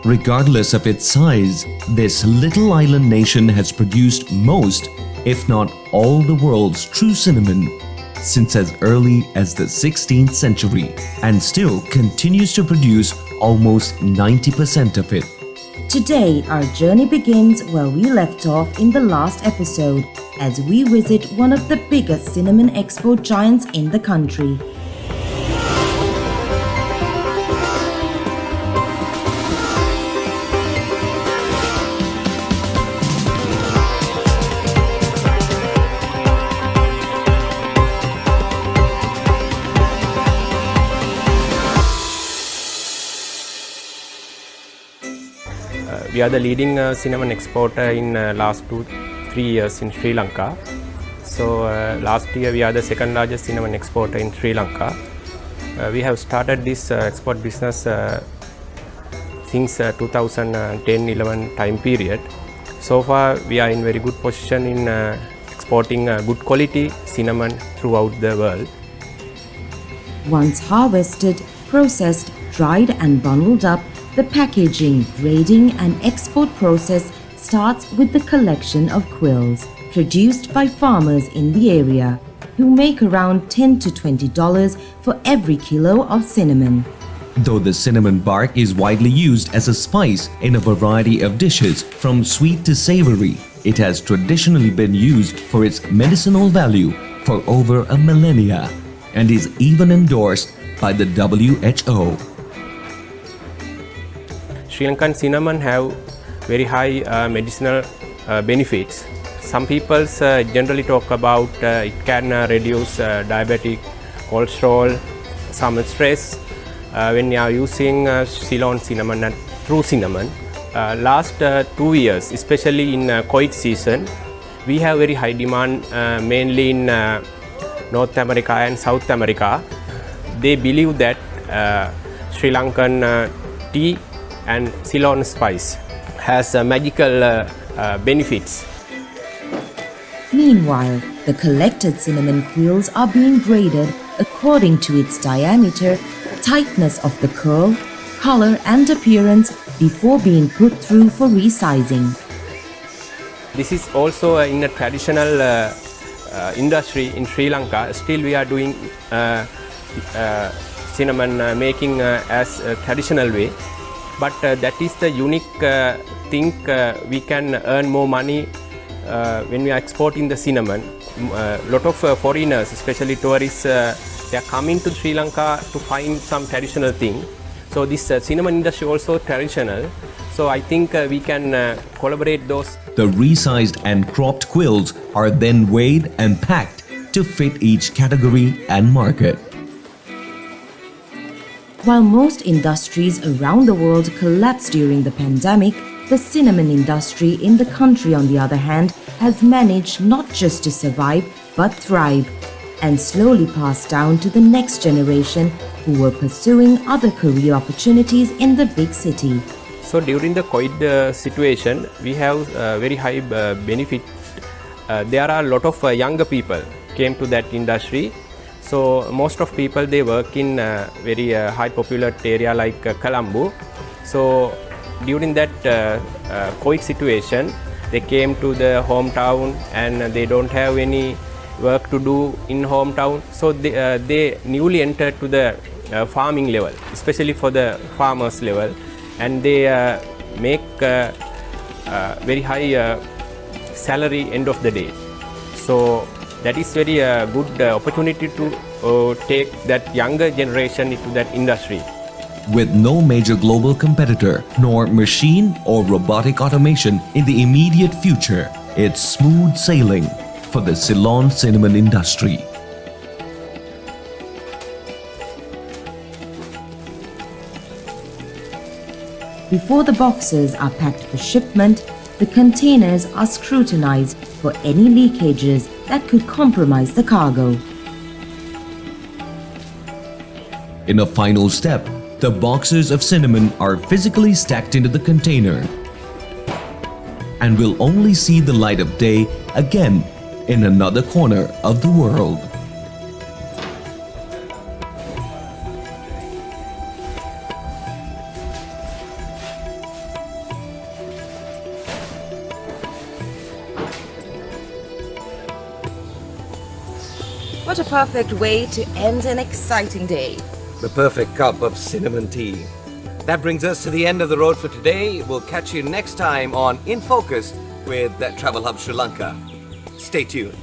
Regardless of its size, this little island nation has produced most, if not all, the world's true cinnamon since as early as the 16th century and still continues to produce almost 90% of it. Today, our journey begins where we left off in the last episode as we visit one of the biggest cinnamon export giants in the country. We are the leading cinnamon exporter in last 2-3 years in Sri Lanka. So last year we are the second largest cinnamon exporter in Sri Lanka. We have started this export business since 2010-11 time period. So far we are in very good position in exporting good quality cinnamon throughout the world. Once harvested, processed, dried and bundled up, the packaging, grading and export process starts with the collection of quills produced by farmers in the area who make around $10 to $20 for every kilo of cinnamon. Though the cinnamon bark is widely used as a spice in a variety of dishes from sweet to savory, it has traditionally been used for its medicinal value for over a millennia and is even endorsed by the WHO. Sri Lankan cinnamon have very high medicinal benefits. Some people generally talk about it can reduce diabetic, cholesterol, some stress when you are using CEYLON cinnamon and true cinnamon. Last 2 years, especially in COVID season, we have very high demand mainly in North America and South America. They believe that Sri Lankan tea and CEYLON spice has magical benefits. Meanwhile, the collected cinnamon quills are being graded according to its diameter, tightness of the curl, color and appearance before being put through for resizing. This is also in a traditional industry in Sri Lanka. Still we are doing cinnamon making as a traditional way. But that is the unique thing. We can earn more money when we are exporting the cinnamon. A lot of foreigners, especially tourists, they are coming to Sri Lanka to find some traditional thing. So this cinnamon industry also traditional. So I think we can collaborate those. The resized and cropped quills are then weighed and packed to fit each category and market. While most industries around the world collapsed during the pandemic, the cinnamon industry in the country, on the other hand, has managed not just to survive but thrive and slowly pass down to the next generation who were pursuing other career opportunities in the big city. So during the COVID situation, we have very high benefit. There are a lot of younger people came to that industry. So most of people, they work in very high populated area like Colombo. So during that COVID situation, they came to the hometown and they don't have any work to do in hometown. So they newly entered to the farming level, especially for the farmers level, and they make very high salary end of the day. So that is very good opportunity to take that younger generation into that industry. With no major global competitor, nor machine or robotic automation in the immediate future, it's smooth sailing for the CEYLON cinnamon industry. Before the boxes are packed for shipment, the containers are scrutinized for any leakages that could compromise the cargo. In a final step, the boxes of cinnamon are physically stacked into the container and will only see the light of day again in another corner of the world. What a perfect way to end an exciting day. The perfect cup of cinnamon tea. That brings us to the end of the road for today. We'll catch you next time on In Focus with Travel Hub Sri Lanka. Stay tuned.